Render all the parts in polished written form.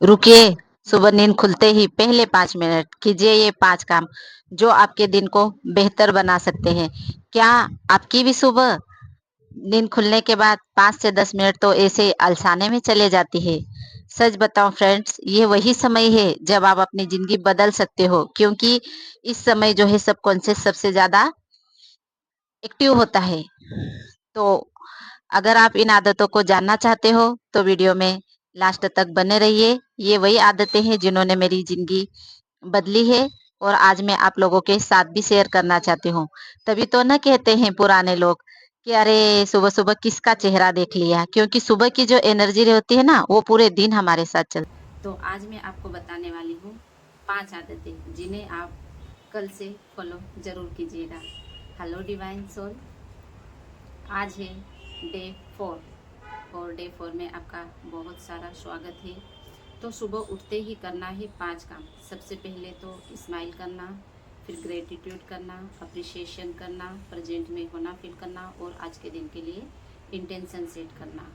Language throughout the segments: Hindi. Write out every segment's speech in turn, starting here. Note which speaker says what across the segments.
Speaker 1: रुकिए, सुबह नींद खुलते ही पहले 5 मिनट कीजिए ये 5 काम जो आपके दिन को बेहतर बना सकते हैं। क्या आपकी भी सुबह नींद खुलने के बाद 5 से 10 मिनट तो ऐसे अलसाने में चले जाती है? सच बताऊं फ्रेंड्स, ये वही समय है जब आप अपनी ज़िंदगी बदल सकते हो, क्योंकि इस समय जो है सबकॉन्शियस सबसे ज़्यादा एक्टिव होता है। तो अगर आप इन आदतों को जानना चाहते हो तो वीडियो में लास्ट तक बने रहिए। ये वही आदतें हैं जिन्होंने मेरी ज़िंदगी बदली है और आज मैं आप लोगों के साथ भी शेयर करना चाहती हूँ। तभी तो ना कहते हैं पुराने लोग कि अरे सुबह-सुबह किसका चेहरा देख लिया, क्योंकि सुबह की जो एनर्जी होती है ना वो पूरे दिन हमारे साथ चलती है। तो आज मैं आपको बताने वाली हूँ 5 आदतें जिन्हें आप कल से फॉलो ज़रूर कीजिएगा। हेलो डिवाइन सोल, आज है डे 4 और डे 4 में आपका बहुत सारा स्वागत है। तो सुबह उठते ही करना है 5 काम। सबसे पहले तो स्माइल करना, फिर ग्रेटिट्यूड करना, अप्रिशिएशन करना, प्रेजेंट में होना फील करना और आज के दिन के लिए इंटेंशन सेट करना।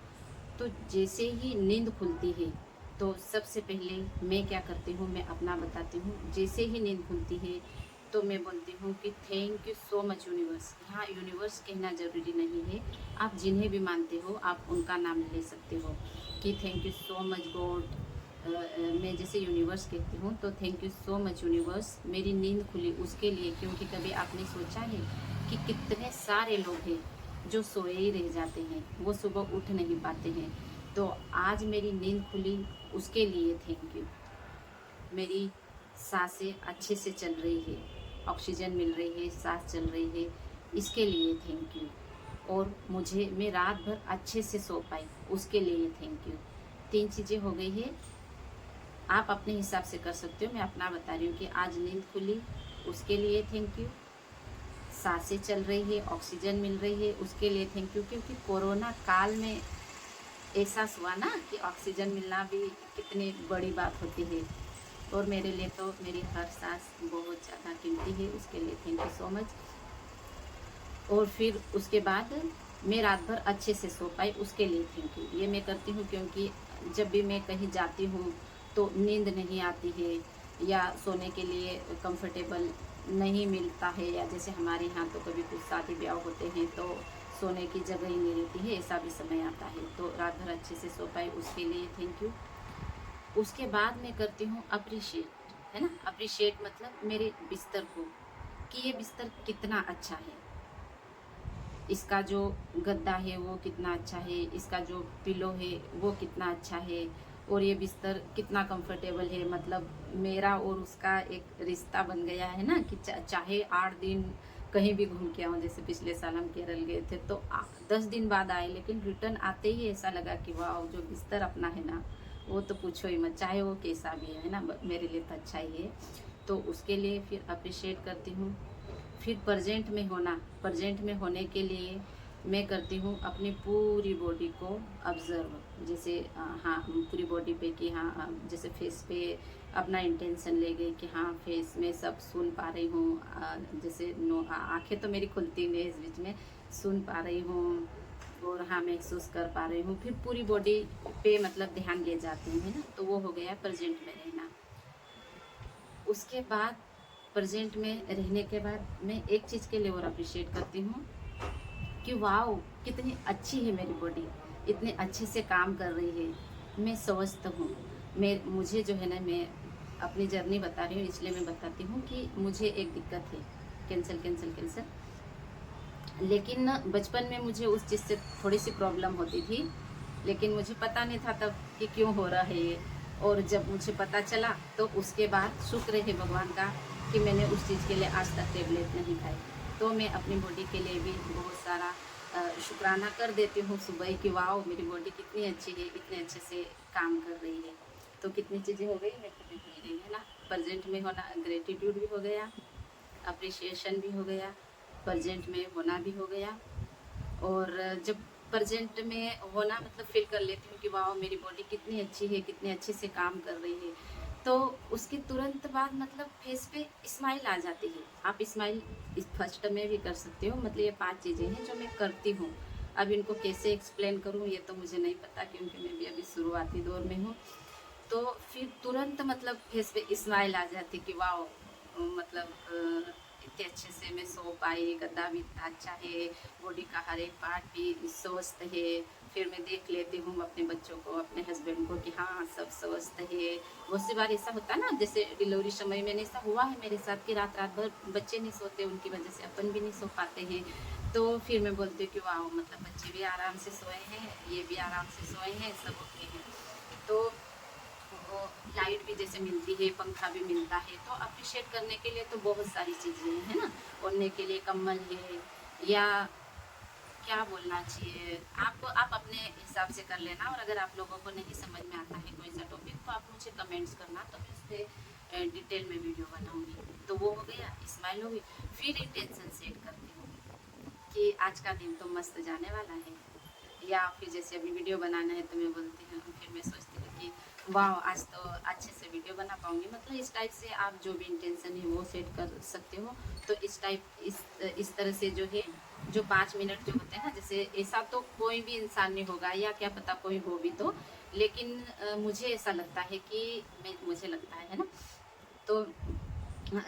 Speaker 1: तो जैसे ही नींद खुलती है तो सबसे पहले मैं क्या करती हूँ, मैं अपना बताती हूँ। जैसे ही नींद खुलती है तो मैं बोलती हूँ कि thank you so much universe. यहाँ यूनिवर्स कहना ज़रूरी नहीं है, आप जिन्हें भी मानते हो आप उनका नाम ले सकते हो कि thank you so much God. मैं जैसे यूनिवर्स कहती हूँ तो thank you so much universe, मेरी नींद खुली उसके लिए। क्योंकि कभी आपने सोचा है कि कितने सारे लोग हैं जो सोए ही रह जाते हैं, वो सुबह उठ नहीं पाते हैं। तो आज मेरी नींद खुली उसके लिए थैंक यू। मेरी सांसें अच्छे से चल रही है, ऑक्सीजन मिल रही है, सांस चल रही है, इसके लिए थैंक यू। और मैं रात भर अच्छे से सो पाई उसके लिए थैंक यू। 3 चीज़ें हो गई है। आप अपने हिसाब से कर सकते हो, मैं अपना बता रही हूँ कि आज नींद खुली उसके लिए थैंक यू, सांसें चल रही है, ऑक्सीजन मिल रही है उसके लिए थैंक यू। क्योंकि कोरोना काल में एहसास हुआ ना कि ऑक्सीजन मिलना भी कितनी बड़ी बात होती है। और मेरे लिए तो मेरी हर सांस बहुत ज़्यादा कीमती है, उसके लिए थैंक यू सो मच। और फिर उसके बाद मैं रात भर अच्छे से सो पाई उसके लिए थैंक यू। ये मैं करती हूँ क्योंकि जब भी मैं कहीं जाती हूँ तो नींद नहीं आती है या सोने के लिए कंफर्टेबल नहीं मिलता है, या जैसे हमारे यहाँ तो कभी कुछ शादी ब्याह होते हैं तो सोने की जगह ही नहीं रहती है, ऐसा भी समय आता है। तो रात भर अच्छे से सो पाई उसके लिए थैंक यू। उसके बाद मैं करती हूँ अप्रिशिएट, है ना। अप्रिशिएट मतलब मेरे बिस्तर को, कि ये बिस्तर कितना अच्छा है, इसका जो गद्दा है वो कितना अच्छा है, इसका जो पिलो है वो कितना अच्छा है, और ये बिस्तर कितना कंफर्टेबल है। मतलब मेरा और उसका एक रिश्ता बन गया है ना कि चाहे 8 दिन कहीं भी घूम के आऊँ। जैसे पिछले साल हम केरल गए थे तो 10 दिन बाद आए, लेकिन रिटर्न आते ही ऐसा लगा कि वाह, जो बिस्तर अपना है ना वो तो पूछो ही मत, चाहे वो कैसा भी है ना, मेरे लिए तो अच्छा ही है। तो उसके लिए फिर अप्रिशिएट करती हूँ। फिर प्रजेंट में होने के लिए मैं करती हूँ अपनी पूरी बॉडी को ऑब्जर्व। जैसे हाँ, पूरी बॉडी पे कि हाँ, जैसे फेस पे अपना इंटेंशन ले गई कि हाँ फेस में सब सुन पा रही हूँ। जैसे नो, आंखें तो मेरी खुलती नहीं इस बीच में, सुन पा रही हूँ और हाँ महसूस कर पा रही हूँ। फिर पूरी बॉडी पे मतलब ध्यान ले जाती हूँ, है ना। तो वो हो गया प्रेजेंट में रहना। उसके बाद प्रेजेंट में रहने के बाद मैं एक चीज़ के लिए और अप्रिशिएट करती हूँ कि वाओ, कितनी अच्छी है मेरी बॉडी, इतने अच्छे से काम कर रही है, मैं स्वस्थ हूँ। मुझे जो है ना, मैं अपनी जर्नी बता रही हूँ इसलिए मैं बताती हूँ कि मुझे एक दिक्कत है, कैंसर। लेकिन बचपन में मुझे उस चीज़ से थोड़ी सी प्रॉब्लम होती थी, लेकिन मुझे पता नहीं था तब कि क्यों हो रहा है ये। और जब मुझे पता चला तो उसके बाद शुक्र है भगवान का कि मैंने उस चीज़ के लिए आज तक टेबलेट नहीं खाई। तो मैं अपनी बॉडी के लिए भी बहुत सारा शुक्राना कर देती हूँ सुबह ही कि वाह, मेरी बॉडी कितनी अच्छी है, कितने अच्छे से काम कर रही है। तो कितनी चीज़ें हो गई, मैं खुद भूल गई, है ना। प्रेजेंट में होना, ग्रेटिट्यूड भी हो गया, अप्रिशिएशन भी हो गया, प्रेजेंट में होना भी हो गया। और जब प्रेजेंट में होना मतलब फील कर लेती हूँ कि वाह, मेरी बॉडी कितनी अच्छी है, कितने अच्छे से काम कर रही है, तो उसके तुरंत बाद मतलब फेस पे स्माइल आ जाती है। आप स्माइल इस फर्स्ट में भी कर सकते हो। मतलब ये 5 चीज़ें हैं जो मैं करती हूँ। अब इनको कैसे एक्सप्लेन करूँ ये तो मुझे नहीं पता, क्योंकि मैं भी अभी शुरुआती दौर में हूँ। तो
Speaker 2: तुरंत मतलब फेस पे स्माइल आ जाती कि वाह, मतलब इतने अच्छे से मैं सो पाई, गद्दा भी इतना अच्छा है, बॉडी का हर एक पार्ट भी स्वस्थ है। फिर मैं देख लेती हूँ अपने बच्चों को, अपने हस्बैंड को कि हाँ सब स्वस्थ है। बहुत सी बार ऐसा होता है ना, जैसे डिलीवरी समय में ऐसा हुआ है मेरे साथ कि रात रात भर बच्चे नहीं सोते, उनकी वजह से अपन भी नहीं सो पाते हैं। तो फिर मैं बोलती हूँ कि वाह, मतलब बच्चे भी आराम से सोए हैं, ये भी आराम से सोए हैं, सब ओके हैं। तो वो लाइट भी जैसे मिलती है, पंखा भी मिलता है, तो अप्रिशिएट करने के लिए तो बहुत सारी चीज़ें हैं, है ना। ओढ़ने के लिए कम्बल है, या क्या बोलना चाहिए, आप अपने हिसाब से कर लेना। और अगर आप लोगों को नहीं समझ में आता है कोई सा टॉपिक, तो आप मुझे कमेंट्स करना, तो मैं उस पर डिटेल में वीडियो बनाऊंगी। तो वो हो गया, स्माइल होगी। फिर इंटेंशन सेट करती हूँ कि आज का दिन तो मस्त जाने वाला है। या फिर जैसे अभी वीडियो बनाना है तो मैं बोलती हूँ, फिर मैं सोचती हूँ कि वाह, आज तो अच्छे से वीडियो बना पाऊँगी। मतलब इस टाइप से आप जो भी इंटेंशन है वो सेट कर सकते हो। तो इस तरह से जो है, जो 5 मिनट जो होते हैं ना, जैसे ऐसा तो कोई भी इंसान नहीं होगा, या क्या पता कोई हो भी तो, लेकिन मुझे ऐसा लगता है कि मुझे लगता है ना। तो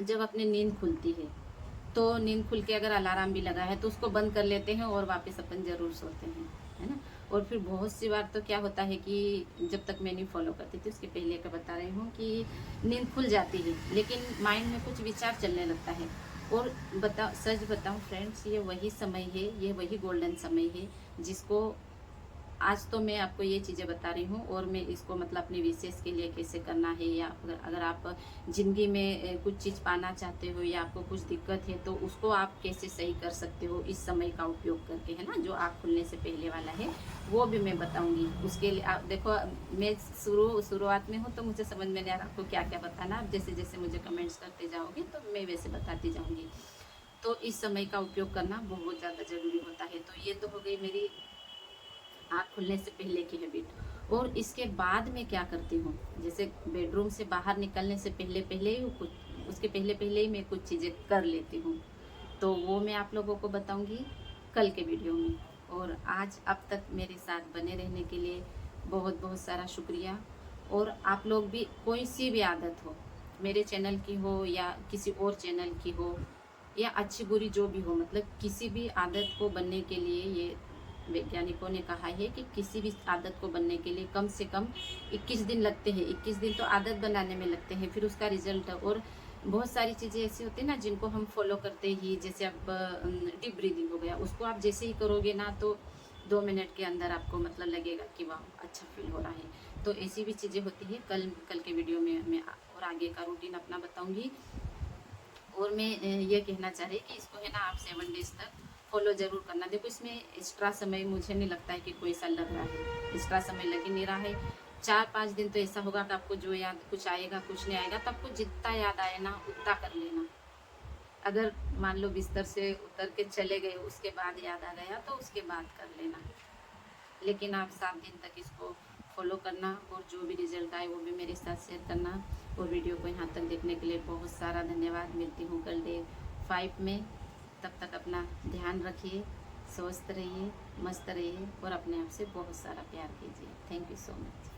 Speaker 2: जब अपनी नींद खुलती है, तो नींद खुल के अगर अलार्म भी लगा है तो उसको बंद कर लेते हैं और वापस अपन ज़रूर सोते हैं, है ना। और फिर बहुत सी बार तो क्या होता है कि जब तक मैं नहीं फॉलो करती थी, उसके पहले का बता रही हूँ, कि नींद खुल जाती है लेकिन माइंड में कुछ विचार चलने लगता है। और सच बताऊँ फ्रेंड्स, ये वही समय है, ये वही गोल्डन समय है जिसको आज तो मैं आपको ये चीज़ें बता रही हूँ, और मैं इसको मतलब अपने विशेष के लिए कैसे करना है, या अगर आप ज़िंदगी में कुछ चीज़ पाना चाहते हो, या आपको कुछ दिक्कत है, तो उसको आप कैसे सही कर सकते हो इस समय का उपयोग करके, है ना। जो आँख खुलने से पहले वाला है वो भी मैं बताऊँगी। उसके लिए आप देखो, मैं शुरुआत में हूँ तो मुझे समझ में नहीं आ रहा आपको क्या क्या बताना। आप जैसे जैसे मुझे कमेंट्स करते जाओगे तो मैं वैसे बताती जाऊँगी। तो इस समय का उपयोग करना बहुत ज़्यादा ज़रूरी होता है। तो ये तो हो गई मेरी आँख खुलने से पहले की हैबिट। और इसके बाद मैं क्या करती हूँ, जैसे बेडरूम से बाहर निकलने से पहले पहले ही कुछ उसके पहले पहले ही मैं कुछ चीज़ें कर लेती हूँ। तो वो मैं आप लोगों को बताऊँगी कल के वीडियो में। और आज अब तक मेरे साथ बने रहने के लिए बहुत बहुत सारा शुक्रिया। और आप लोग भी कोई सी भी आदत हो, मेरे चैनल की हो या किसी और चैनल की हो, या अच्छी बुरी जो भी हो, मतलब किसी भी आदत को बनने के लिए, ये वैज्ञानिकों ने कहा है कि किसी भी आदत को बनने के लिए कम से कम 21 दिन लगते हैं। 21 दिन तो आदत बनाने में लगते हैं, फिर उसका रिजल्ट। और बहुत सारी चीज़ें ऐसी होती हैं ना जिनको हम फॉलो करते ही, जैसे अब डीप ब्रीदिंग हो गया, उसको आप जैसे ही करोगे ना, तो 2 मिनट के अंदर आपको मतलब लगेगा कि वाह, अच्छा फील हो रहा है। तो ऐसी भी चीज़ें होती हैं। कल के वीडियो में मैं और आगे का रूटीन अपना बताऊँगी। और मैं ये कहना चाह रही कि इसको है ना, आप 7 डेज तक फॉलो ज़रूर करना। देखो, इसमें एक्स्ट्रा समय मुझे नहीं लगता है कि कोई सा लग रहा है, एक्स्ट्रा समय लग ही नहीं रहा है। 4-5 दिन तो ऐसा होगा कि आपको जो याद, कुछ आएगा कुछ नहीं आएगा, तो आपको जितना याद आए ना उतना कर लेना। अगर मान लो बिस्तर से उतर के चले गए, उसके बाद याद आ गया, तो उसके बाद कर लेना। लेकिन आप 7 दिन तक इसको फॉलो करना, और जो भी रिजल्ट आए वो भी मेरे साथ शेयर करना। और वीडियो को यहाँ तक देखने के लिए बहुत सारा धन्यवाद। मिलती हूँ कल डे 5 में। तब तक अपना ध्यान रखिए, स्वस्थ रहिए, मस्त रहिए, और अपने आप से बहुत सारा प्यार कीजिए। Thank you so much.